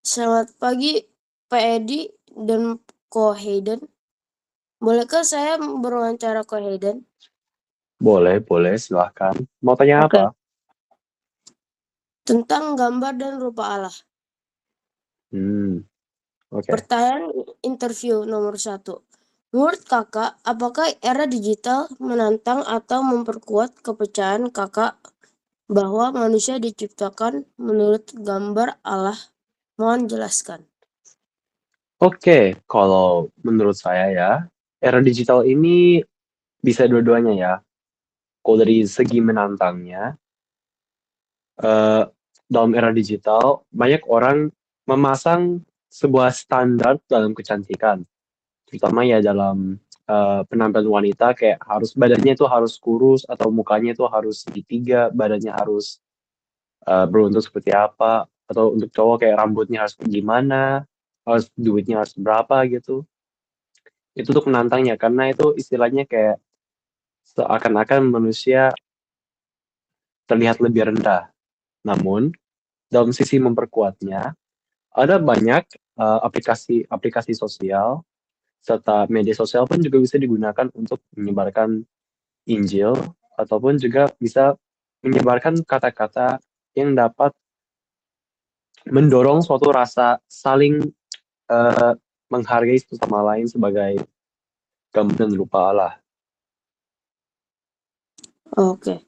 Selamat pagi, Pak Edi dan Ko Hayden. Bolehkah saya berwawancara Ko Hayden? Boleh, silahkan. Mau tanya apa? Oke. Tentang gambar dan rupa Allah. Hmm, oke. Pertanyaan interview nomor 1. Menurut kakak, apakah era digital menantang atau memperkuat kepercayaan kakak bahwa manusia diciptakan menurut gambar Allah? Mohon jelaskan. Oke, kalau menurut saya ya, era digital ini bisa dua-duanya ya. Kalau dari segi menantangnya, eh, dalam era digital, banyak orang memasang sebuah standar dalam kecantikan. Terutama ya dalam penampilan wanita, kayak harus badannya itu harus kurus, atau mukanya itu harus segitiga, badannya harus beruntung seperti apa, atau untuk cowok kayak rambutnya harus gimana, harus duitnya harus berapa gitu. Itu untuk menantangnya karena itu istilahnya kayak seakan-akan manusia terlihat lebih rendah. Namun dalam sisi memperkuatnya ada banyak aplikasi-aplikasi sosial serta media sosial pun juga bisa digunakan untuk menyebarkan Injil ataupun juga bisa menyebarkan kata-kata yang dapat mendorong suatu rasa saling eh, menghargai satu sama lain sebagai gambar dan rupa Allah. Oke.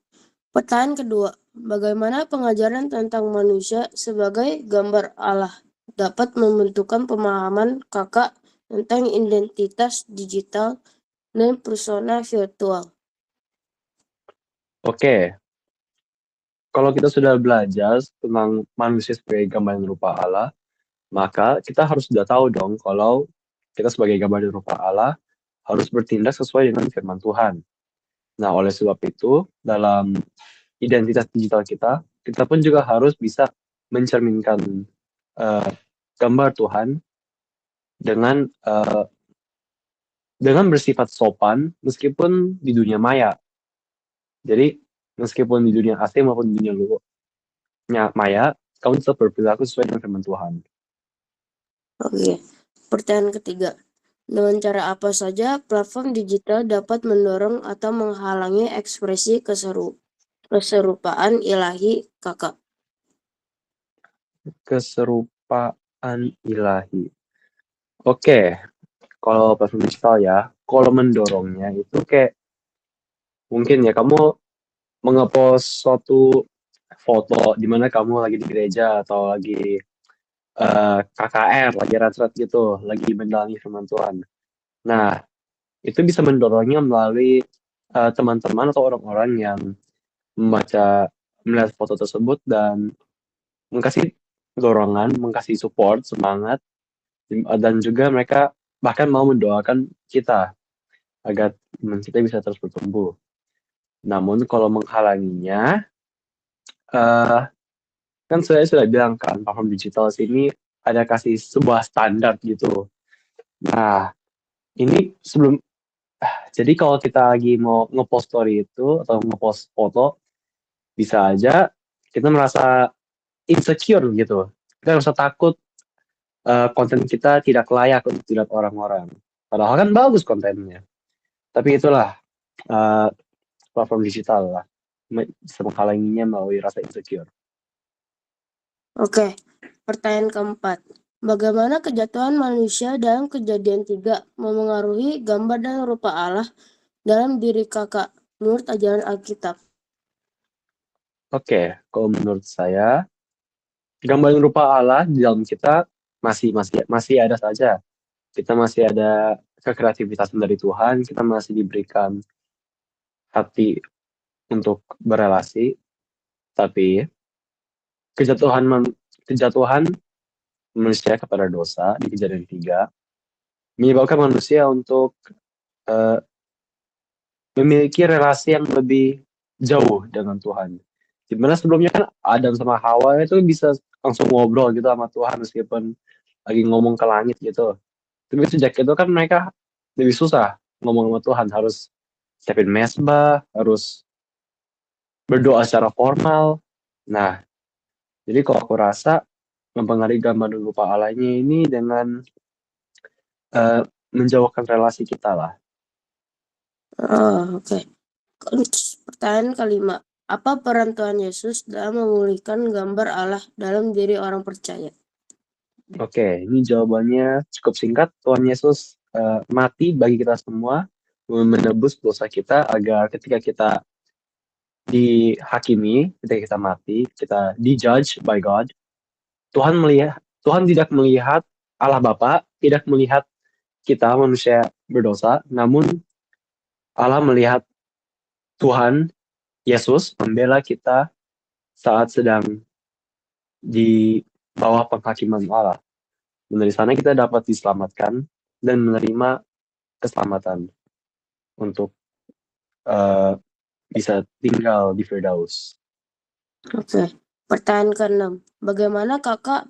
Pertanyaan kedua, bagaimana pengajaran tentang manusia sebagai gambar Allah dapat membentukkan pemahaman kakak tentang identitas digital dan persona virtual? Oke, kalau kita sudah belajar tentang manusia sebagai gambar dan rupa Allah, maka kita harus sudah tahu dong kalau kita sebagai gambar dan rupa Allah harus bertindak sesuai dengan firman Tuhan. Nah, oleh sebab itu, dalam identitas digital kita, kita pun juga harus bisa mencerminkan eh, gambar Tuhan dengan dengan bersifat sopan meskipun di dunia maya. Jadi meskipun di dunia asing maupun di dunia maya, kamu tetap berperilaku sesuai dengan firman Tuhan. Oke. Pertanyaan ketiga, dengan cara apa saja platform digital dapat mendorong atau menghalangi ekspresi keserupaan ilahi kakak? Keserupaan ilahi. Oke, kalau platform digital ya, kalau mendorongnya itu kayak mungkin ya kamu mengepost suatu foto di mana kamu lagi di gereja atau lagi KKR, lagi retret gitu, lagi mendalami firman Tuhan. Nah, itu bisa mendorongnya melalui teman-teman atau orang-orang yang membaca, melihat foto tersebut dan mengasih dorongan, mengasih support, semangat, dan juga mereka bahkan mau mendoakan kita agar iman kita bisa terus bertumbuh. Namun kalau menghalanginya, eh, kan saya sudah bilang kan, platform digital sini ada kasih sebuah standar gitu. Nah, ini jadi kalau kita lagi mau ngepost story itu atau ngepost foto, bisa aja kita merasa insecure gitu. Kita merasa takut konten kita tidak layak untuk dilihat orang-orang. Padahal kan bagus kontennya. Tapi itulah eh, platform digital lah. Bisa menghalanginya melalui rasa insecure. Oke. Pertanyaan keempat, bagaimana kejatuhan manusia dalam kejadian 3 memengaruhi gambar dan rupa Allah dalam diri kakak menurut ajaran Alkitab? Oke, kalau menurut saya, gambaran rupa Allah di dalam kita masih masih masih ada saja. Kita masih ada kekreativitasan dari Tuhan, kita masih diberikan hati untuk berelasi, tapi kejatuhan kejatuhan manusia kepada dosa di kejadian 3 menyebabkan manusia untuk eh, memiliki relasi yang lebih jauh dengan Tuhan. Dimana sebelumnya kan Adam sama Hawa itu bisa langsung ngobrol gitu sama Tuhan meskipun lagi ngomong ke langit gitu. Tapi sejak itu kan mereka lebih susah ngomong sama Tuhan, harus siapin mesbah, harus berdoa secara formal. Nah, jadi kalau aku rasa mempengaruhi gambar dan rupa Allahnya ini dengan menjauhkan relasi kita lah. Oke. Pertanyaan kelima. Apa peran Tuhan Yesus dalam memulihkan gambar Allah dalam diri orang percaya? Oke, ini jawabannya cukup singkat. Tuhan Yesus mati bagi kita semua, menebus dosa kita agar ketika kita dihakimi, ketika kita mati, kita dijudge by God, Tuhan tidak melihat Allah Bapa, tidak melihat kita manusia berdosa, namun Allah melihat Tuhan Yesus membela kita saat sedang di bawah penghakiman Allah. Dan dari sana kita dapat diselamatkan dan menerima keselamatan untuk bisa tinggal di Firdaus. Oke. Pertanyaan keenam. Bagaimana kakak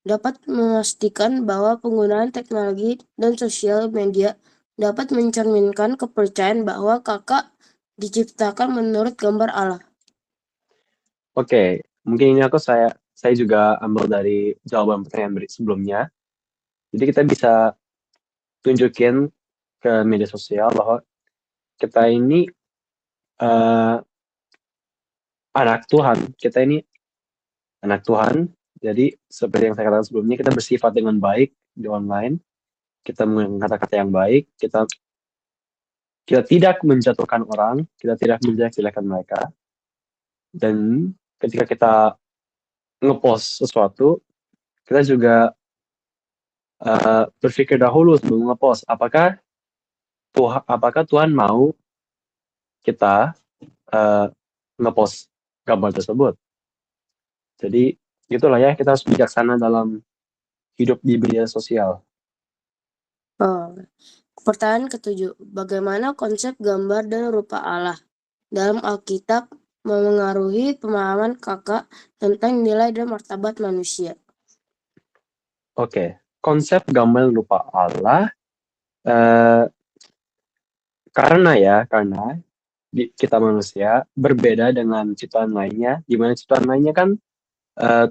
dapat memastikan bahwa penggunaan teknologi dan sosial media dapat mencerminkan kepercayaan bahwa kakak diciptakan menurut gambar Allah? Oke, mungkin ini saya juga ambil dari jawaban pertanyaan sebelumnya. Jadi kita bisa tunjukin ke media sosial bahwa kita ini anak Tuhan. Kita ini anak Tuhan. Jadi seperti yang saya katakan sebelumnya, kita bersifat dengan baik di online. Kita menggunakan kata-kata yang baik. Kita tidak menjatuhkan orang. Kita tidak menjelek-jelekan mereka. Dan ketika kita ngepost sesuatu, kita juga berpikir dahulu sebelum ngepost. Apakah Tuhan mau kita ngepost gambar tersebut? Jadi itulah ya, kita harus bijaksana dalam hidup di media sosial. Pertanyaan ketujuh. Bagaimana konsep gambar dan rupa Allah dalam Alkitab memengaruhi pemahaman kakak tentang nilai dan martabat manusia? Oke, konsep gambar rupa Allah karena kita manusia berbeda dengan ciptaan lainnya, di mana ciptaan lainnya kan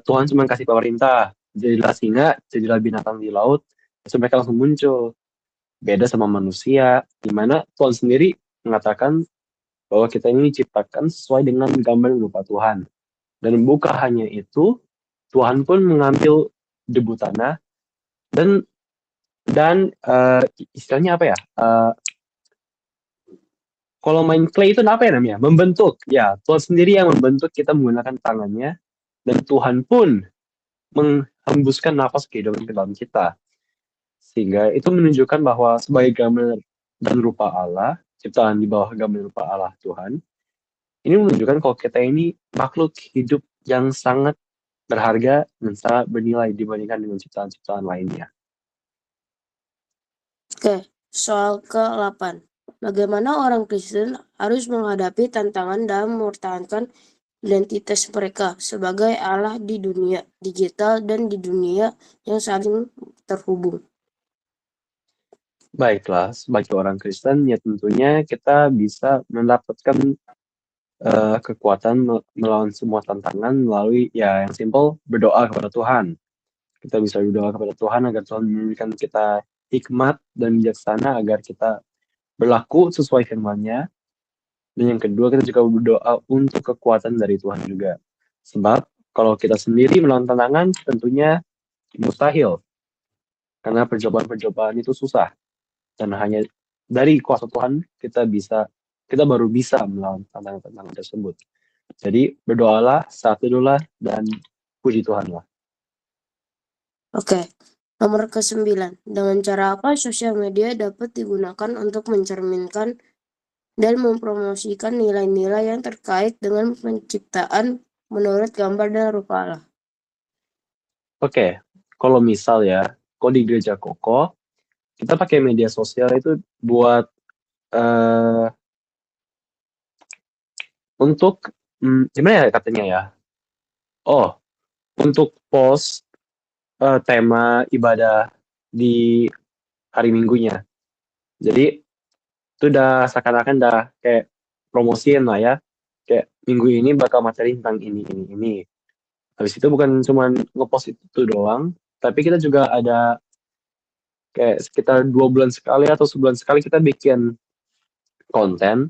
Tuhan cuma kasih pemerintah, jadilah singa, jadilah binatang di laut, terus mereka langsung muncul. Beda sama manusia, di mana Tuhan sendiri mengatakan bahwa kita ini diciptakan sesuai dengan gambar dan rupa Tuhan. Dan bukan hanya itu, Tuhan pun mengambil debu tanah dan istilahnya apa ya? Kalau main clay itu apa ya namanya? Membentuk. Ya, Tuhan sendiri yang membentuk kita menggunakan tangannya, dan Tuhan pun menghembuskan nafas kehidupan ke dalam kita. Sehingga itu menunjukkan bahwa sebagai gambar dan rupa Allah, ciptaan di bawah gambar rupa Allah Tuhan, ini menunjukkan kalau kita ini makhluk hidup yang sangat berharga dan sangat bernilai dibandingkan dengan ciptaan-ciptaan lainnya. Oke, soal ke-8. Bagaimana orang Kristen harus menghadapi tantangan dalam mempertahankan identitas mereka sebagai Allah di dunia digital dan di dunia yang saling terhubung? Baiklah, sebagai orang Kristen, ya tentunya kita bisa mendapatkan kekuatan melawan semua tantangan melalui ya yang simple, berdoa kepada Tuhan. Kita bisa berdoa kepada Tuhan agar Tuhan memberikan kita hikmat dan bijaksana agar kita berlaku sesuai firman-Nya. Dan yang kedua, kita juga berdoa untuk kekuatan dari Tuhan juga. Sebab kalau kita sendiri melawan tantangan, tentunya mustahil. Karena percobaan-percobaan itu susah. Dan hanya dari kuasa Tuhan kita baru bisa melawan tantangan-tantangan tersebut. Jadi berdoalah, saat teduhlah, dan puji Tuhanlah. Oke, nomor ke-9. Dengan cara apa sosial media dapat digunakan untuk mencerminkan dan mempromosikan nilai-nilai yang terkait dengan penciptaan menurut gambar dan rupa Allah? Oke, kalau misal ya, kalau di gereja Koko, kita pakai media sosial itu buat untuk gimana ya katanya ya? Oh, untuk post tema ibadah di hari Minggunya. Jadi itu udah seakan-akan udah kayak promosiin lah ya. Kayak minggu ini bakal materi tentang ini. Habis itu bukan cuma ngepost itu doang, tapi kita juga ada kayak sekitar 2 bulan sekali atau sebulan sekali kita bikin konten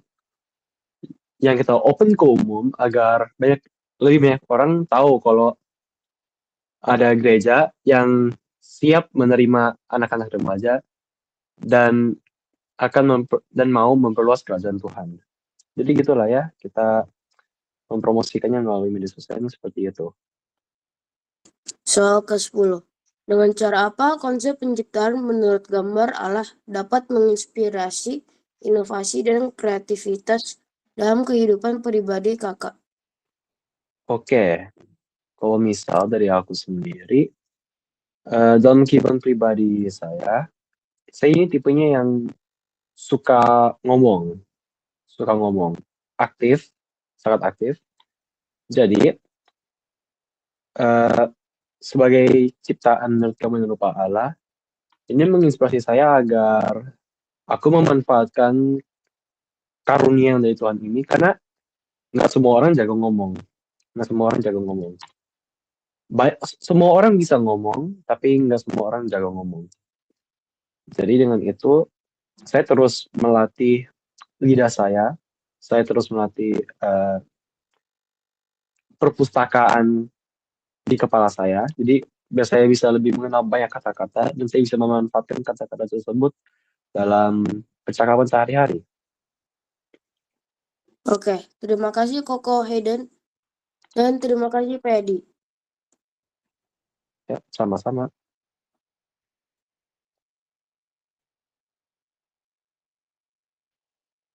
yang kita open ke umum agar lebih banyak orang tahu kalau ada gereja yang siap menerima anak-anak remaja dan dan mau memperluas kerajaan Tuhan. Jadi gitulah ya, kita mempromosikannya melalui media sosial ini seperti itu. Soal ke-10. Dengan cara apa konsep penciptaan menurut gambar Allah dapat menginspirasi inovasi dan kreativitas dalam kehidupan pribadi kakak? Oke, kalau misal dari aku sendiri, dalam kehidupan pribadi saya ini tipenya yang suka ngomong, aktif, sangat aktif. Jadi, eh, sebagai ciptaan menurut kami rupa Allah, ini menginspirasi saya agar aku memanfaatkan karunia yang dari Tuhan ini karena nggak semua orang jago ngomong, nggak semua orang jago ngomong. Semua orang bisa ngomong, tapi nggak semua orang jago ngomong. Jadi dengan itu, saya terus melatih lidah saya terus melatih perpustakaan di kepala saya. Jadi biar saya bisa lebih mengenal banyak kata-kata dan saya bisa memanfaatkan kata-kata tersebut dalam percakapan sehari-hari. Oke, terima kasih Koko Hayden dan terima kasih Pedi. Ya, sama-sama.